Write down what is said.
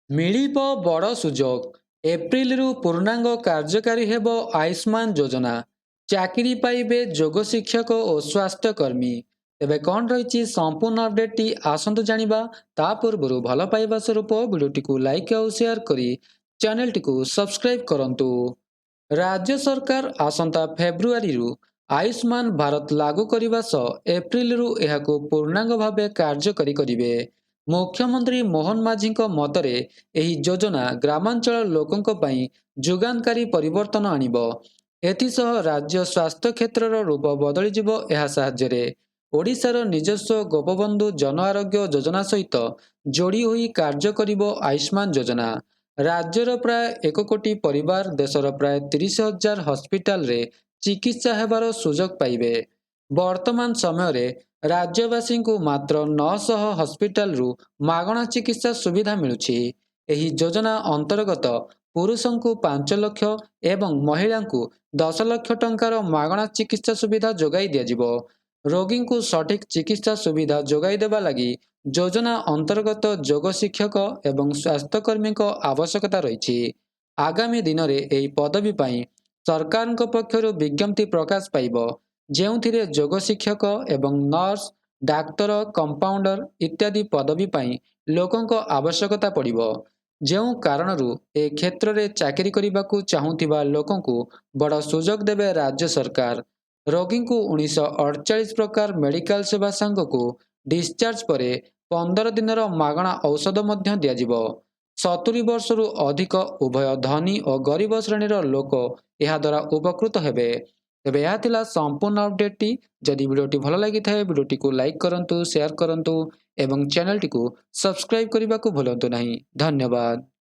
ମିଳିବ ବଡ଼ ସୁଯୋଗ। ଏପ୍ରିଲରୁ ପୂର୍ଣ୍ଣାଙ୍ଗ କାର୍ଯ୍ୟକାରୀ ହେବ ଆୟୁଷ୍ମାନ ଯୋଜନା। ଚାକିରି ପାଇବେ ଯୋଗ ଶିକ୍ଷକ ଓ ସ୍ୱାସ୍ଥ୍ୟକର୍ମୀ। ତେବେ କ'ଣ ରହିଛି ସମ୍ପୂର୍ଣ୍ଣ ଅପଡେଟଟି ଆସନ୍ତୁ ଜାଣିବା। ତା ପୂର୍ବରୁ ଭଲ ପାଇବା ସ୍ୱରୂପ ଭିଡ଼ିଓଟିକୁ ଲାଇକ୍ ଆଉ ସେୟାର କରି ଚ୍ୟାନେଲଟିକୁ ସବସ୍କ୍ରାଇବ୍ କରନ୍ତୁ। ରାଜ୍ୟ ସରକାର ଆସନ୍ତା ଫେବୃଆରୀରୁ ଆୟୁଷ୍ମାନ ଭାରତ ଲାଗୁ କରିବା ସହ ଏପ୍ରିଲରୁ ଏହାକୁ ପୂର୍ଣ୍ଣାଙ୍ଗ ଭାବେ କାର୍ଯ୍ୟକାରୀ କରିବେ। ମୁଖ୍ୟମନ୍ତ୍ରୀ ମୋହନ ମାଝୀଙ୍କ ମତରେ ଏହି ଯୋଜନା ଗ୍ରାମାଞ୍ଚଳ ଲୋକଙ୍କ ପାଇଁ ଯୁଗାନ୍ତକାରୀ ପରିବର୍ତ୍ତନ ଆଣିବ। ଏଥିସହ ରାଜ୍ୟ ସ୍ୱାସ୍ଥ୍ୟ କ୍ଷେତ୍ରର ରୂପ ବଦଳିଯିବ। ଏହା ସାହାଯ୍ୟରେ ଓଡ଼ିଶାର ନିଜସ୍ୱ ଗୋପବନ୍ଧୁ ଜନ ଆରୋଗ୍ୟ ଯୋଜନା ସହିତ ଯୋଡ଼ି ହୋଇ କାର୍ଯ୍ୟ କରିବ ଆୟୁଷ୍ମାନ ଯୋଜନା। ରାଜ୍ୟର ପ୍ରାୟ 1 କୋଟି ପରିବାର ଦେଶର ପ୍ରାୟ 30,000 ହସ୍ପିଟାଲରେ ଚିକିତ୍ସା ହେବାର ସୁଯୋଗ ପାଇବେ। ବର୍ତ୍ତମାନ ସମୟରେ ରାଜ୍ୟବାସୀଙ୍କୁ ମାତ୍ର 900 ହସ୍ପିଟାଲରୁ ମାଗଣା ଚିକିତ୍ସା ସୁବିଧା ମିଳୁଛି। ଏହି ଯୋଜନା ଅନ୍ତର୍ଗତ ପୁରୁଷଙ୍କୁ 5 ଲକ୍ଷ ଏବଂ ମହିଳାଙ୍କୁ 10 ଲକ୍ଷ ଟଙ୍କାର ମାଗଣା ଚିକିତ୍ସା ସୁବିଧା ଯୋଗାଇ ଦିଆଯିବ। ରୋଗୀଙ୍କୁ ସଠିକ୍ ଚିକିତ୍ସା ସୁବିଧା ଯୋଗାଇ ଦେବା ଲାଗି ଯୋଜନା ଅନ୍ତର୍ଗତ ଯୋଗ ଶିକ୍ଷକ ଏବଂ ସ୍ୱାସ୍ଥ୍ୟକର୍ମୀଙ୍କ ଆବଶ୍ୟକତା ରହିଛି। ଆଗାମୀ ଦିନରେ ଏହି ପଦବୀ ପାଇଁ ସରକାରଙ୍କ ପକ୍ଷରୁ ବିଜ୍ଞପ୍ତି ପ୍ରକାଶ ପାଇବ, ଯେଉଁଥିରେ ଯୋଗ ଶିକ୍ଷକ ଏବଂ ନର୍ସ, ଡାକ୍ତର, କମ୍ପାଉଣ୍ଡର ଇତ୍ୟାଦି ପଦବୀ ପାଇଁ ଲୋକଙ୍କ ଆବଶ୍ୟକତା ପଡ଼ିବ। ଯେଉଁ କାରଣରୁ ଏ କ୍ଷେତ୍ରରେ ଚାକିରି କରିବାକୁ ଚାହୁଁଥିବା ଲୋକଙ୍କୁ ବଡ଼ ସୁଯୋଗ ଦେବେ ରାଜ୍ୟ ସରକାର। ରୋଗୀଙ୍କୁ 1948 ପ୍ରକାର ମେଡିକାଲ ସେବା ସାଙ୍ଗକୁ ଡିସଚାର୍ଜ ପରେ 15 ଦିନର ମାଗଣା ଔଷଧ ମଧ୍ୟ ଦିଆଯିବ। 70 ବର୍ଷରୁ ଅଧିକ ଉଭୟ ଧନୀ ଓ ଗରିବ ଶ୍ରେଣୀର ଲୋକ ଏହାଦ୍ୱାରା ଉପକୃତ ହେବେ। ତେବେ ଏହା ଥିଲା ସମ୍ପୂର୍ଣ୍ଣ ଅପଡେଟଟି। ଯଦି ଭିଡ଼ିଓଟି ଭଲ ଲାଗିଥାଏ ଭିଡ଼ିଓଟିକୁ ଲାଇକ୍ କରନ୍ତୁ, ସେୟାର କରନ୍ତୁ ଏବଂ ଚ୍ୟାନେଲଟିକୁ ସବସ୍କ୍ରାଇବ୍ କରିବାକୁ ଭୁଲନ୍ତୁ ନାହିଁ। ଧନ୍ୟବାଦ।